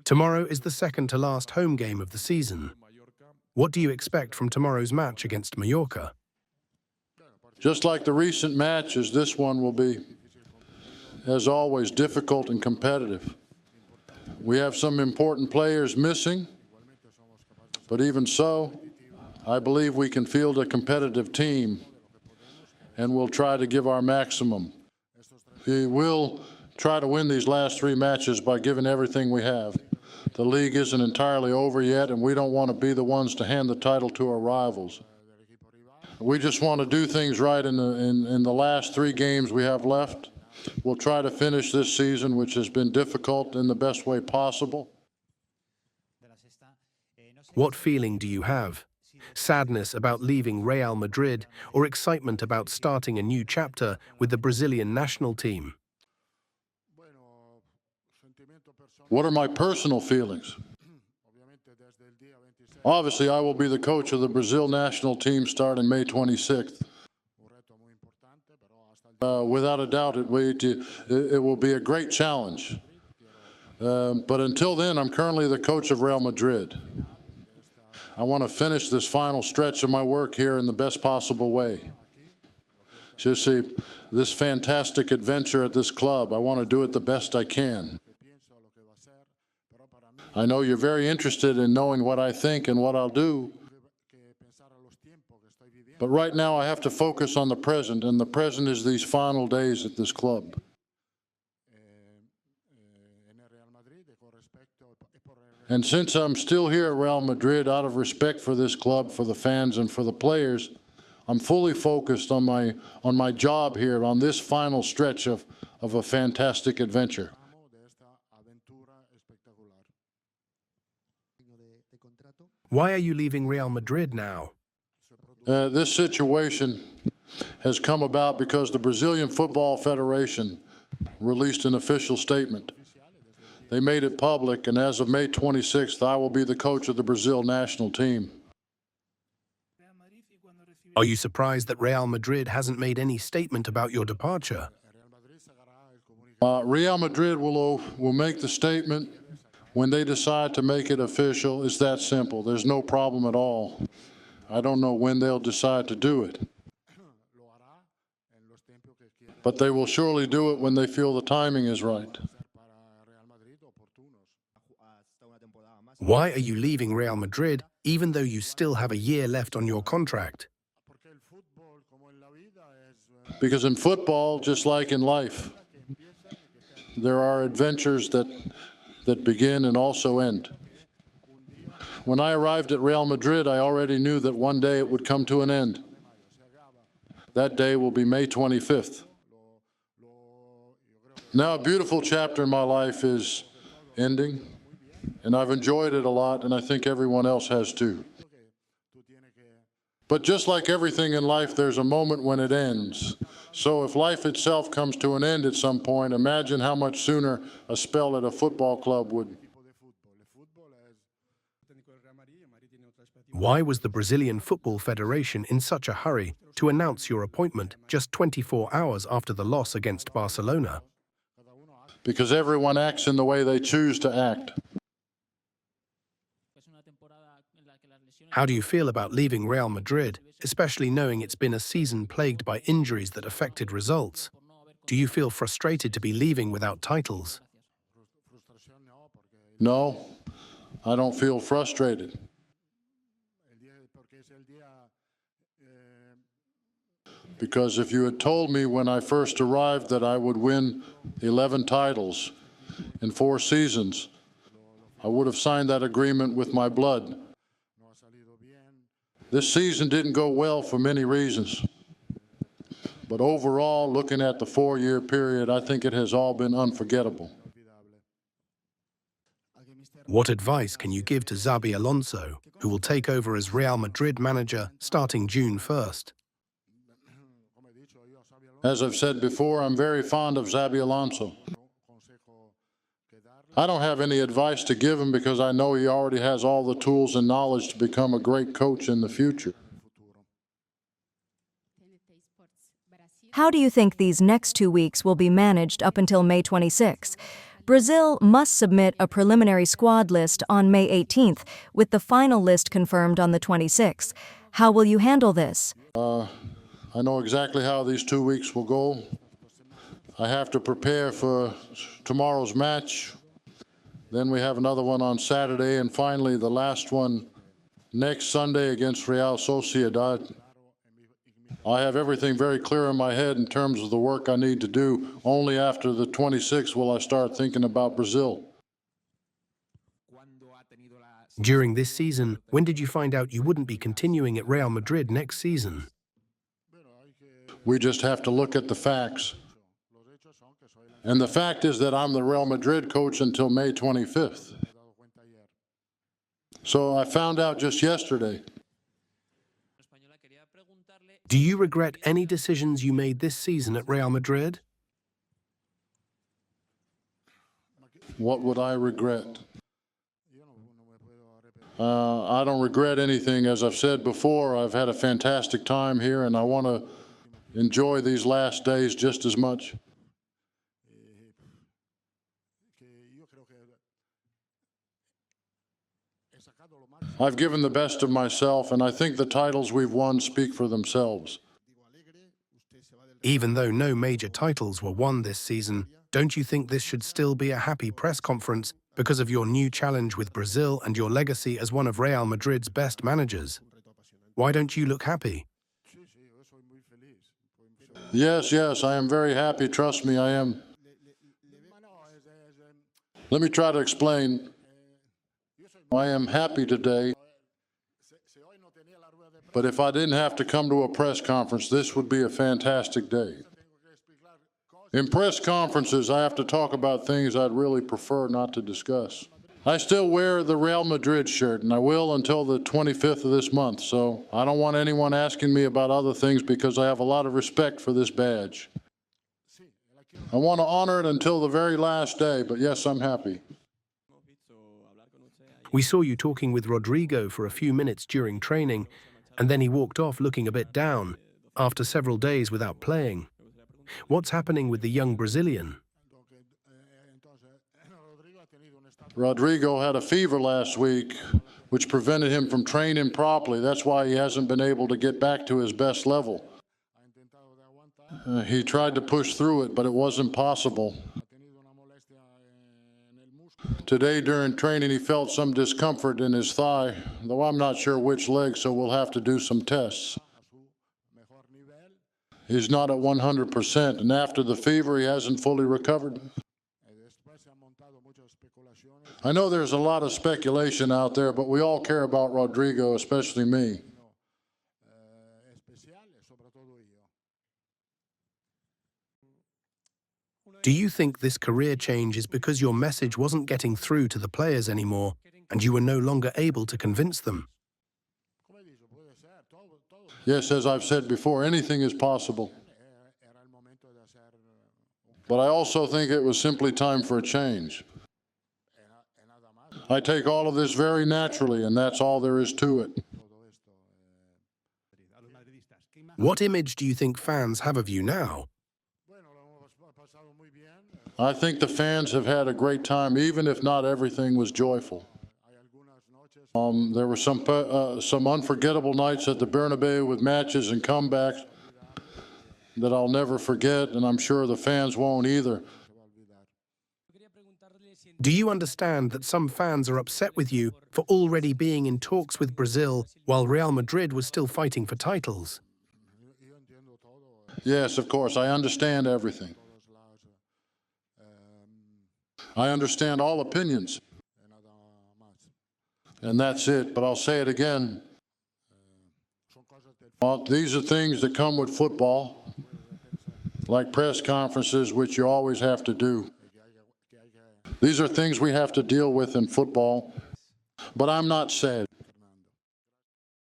Tomorrow is the second to last home game of the season. What do you expect from tomorrow's match against Mallorca? Just like the recent matches, this one will be, as always, difficult and competitive. We have some important players missing, but even so, I believe we can field a competitive team, and we'll try to give our maximum. We will try to win these last 3 matches by giving everything we have. The league isn't entirely over yet, and we don't want to be the ones to hand the title to our rivals. We just want to do things right in the last 3 games we have left. We'll try to finish this season, which has been difficult, in the best way possible. What feeling do you have? Sadness about leaving Real Madrid or excitement about starting a new chapter with the Brazilian national team? What are my personal feelings? Obviously, I will be the coach of the Brazil national team starting May 26th. Without a doubt, it will be a great challenge. But until then, I'm currently the coach of Real Madrid. I want to finish this final stretch of my work here in the best possible way. Just see, this fantastic adventure at this club, I want to do it the best I can. I know you're very interested in knowing what I think and what I'll do. But right now I have to focus on the present, and the present is these final days at this club. And since I'm still here at Real Madrid, out of respect for this club, for the fans, and for the players, I'm fully focused on my job here, on this final stretch of a fantastic adventure. Why are you leaving Real Madrid now? This situation has come about because the Brazilian Football Federation released an official statement. They made it public, and as of May 26th, I will be the coach of the Brazil national team. Are you surprised that Real Madrid hasn't made any statement about your departure? Real Madrid will make the statement when they decide to make it official. It's that simple. There's no problem at all. I don't know when they'll decide to do it. But they will surely do it when they feel the timing is right. Why are you leaving Real Madrid, even though you still have a year left on your contract? Because in football, just like in life, there are adventures that begin and also end. When I arrived at Real Madrid, I already knew that one day it would come to an end. That day will be May 25th. Now, a beautiful chapter in my life is ending, and I've enjoyed it a lot, and I think everyone else has too. But just like everything in life, there's a moment when it ends. So if life itself comes to an end at some point, imagine how much sooner a spell at a football club would. Why was the Brazilian Football Federation in such a hurry to announce your appointment just 24 hours after the loss against Barcelona? Because everyone acts in the way they choose to act. How do you feel about leaving Real Madrid, especially knowing it's been a season plagued by injuries that affected results? Do you feel frustrated to be leaving without titles? No, I don't feel frustrated. Because if you had told me when I first arrived that I would win 11 titles in 4 seasons, I would have signed that agreement with my blood. This season didn't go well for many reasons. But overall, looking at the 4-year period, I think it has all been unforgettable. What advice can you give to Xabi Alonso, who will take over as Real Madrid manager starting June 1st? As I've said before, I'm very fond of Xabi Alonso. I don't have any advice to give him because I know he already has all the tools and knowledge to become a great coach in the future. How do you think these next 2 weeks will be managed up until May 26? Brazil must submit a preliminary squad list on May 18th, with the final list confirmed on the 26th. How will you handle this? I know exactly how these 2 weeks will go. I have to prepare for tomorrow's match. Then we have another one on Saturday, and finally the last one next Sunday against Real Sociedad. I have everything very clear in my head in terms of the work I need to do. Only after the 26th will I start thinking about Brazil. During this season, when did you find out you wouldn't be continuing at Real Madrid next season? We just have to look at the facts. And the fact is that I'm the Real Madrid coach until May 25th. So I found out just yesterday. Do you regret any decisions you made this season at Real Madrid? What would I regret? I don't regret anything. As I've said before, I've had a fantastic time here, and I want to enjoy these last days just as much. I've given the best of myself, and I think the titles we've won speak for themselves. Even though no major titles were won this season, don't you think this should still be a happy press conference because of your new challenge with Brazil and your legacy as one of Real Madrid's best managers? Why don't you look happy? Yes, I am very happy. Trust me, I am. Let me try to explain. I am happy today, but if I didn't have to come to a press conference, this would be a fantastic day. In press conferences, I have to talk about things I'd really prefer not to discuss. I still wear the Real Madrid shirt, and I will until the 25th of this month, so I don't want anyone asking me about other things because I have a lot of respect for this badge. I want to honor it until the very last day, but yes, I'm happy. We saw you talking with Rodrygo for a few minutes during training, and then he walked off looking a bit down after several days without playing. What's happening with the young Brazilian? Rodrygo had a fever last week, which prevented him from training properly. That's why he hasn't been able to get back to his best level. He tried to push through it, but it wasn't possible. Today during training, he felt some discomfort in his thigh, though I'm not sure which leg, so we'll have to do some tests. He's not at 100%, and after the fever, he hasn't fully recovered. I know there's a lot of speculation out there, but we all care about Rodrygo, especially me. Do you think this career change is because your message wasn't getting through to the players anymore and you were no longer able to convince them? Yes, as I've said before, anything is possible. But I also think it was simply time for a change. I take all of this very naturally, and that's all there is to it. What image do you think fans have of you now? I think the fans have had a great time, even if not everything was joyful. There were some unforgettable nights at the Bernabeu with matches and comebacks that I'll never forget, and I'm sure the fans won't either. Do you understand that some fans are upset with you for already being in talks with Brazil while Real Madrid was still fighting for titles? Yes, of course, I understand everything. I understand all opinions. And that's it, but I'll say it again. These are things that come with football, like press conferences, which you always have to do. These are things we have to deal with in football, but I'm not sad.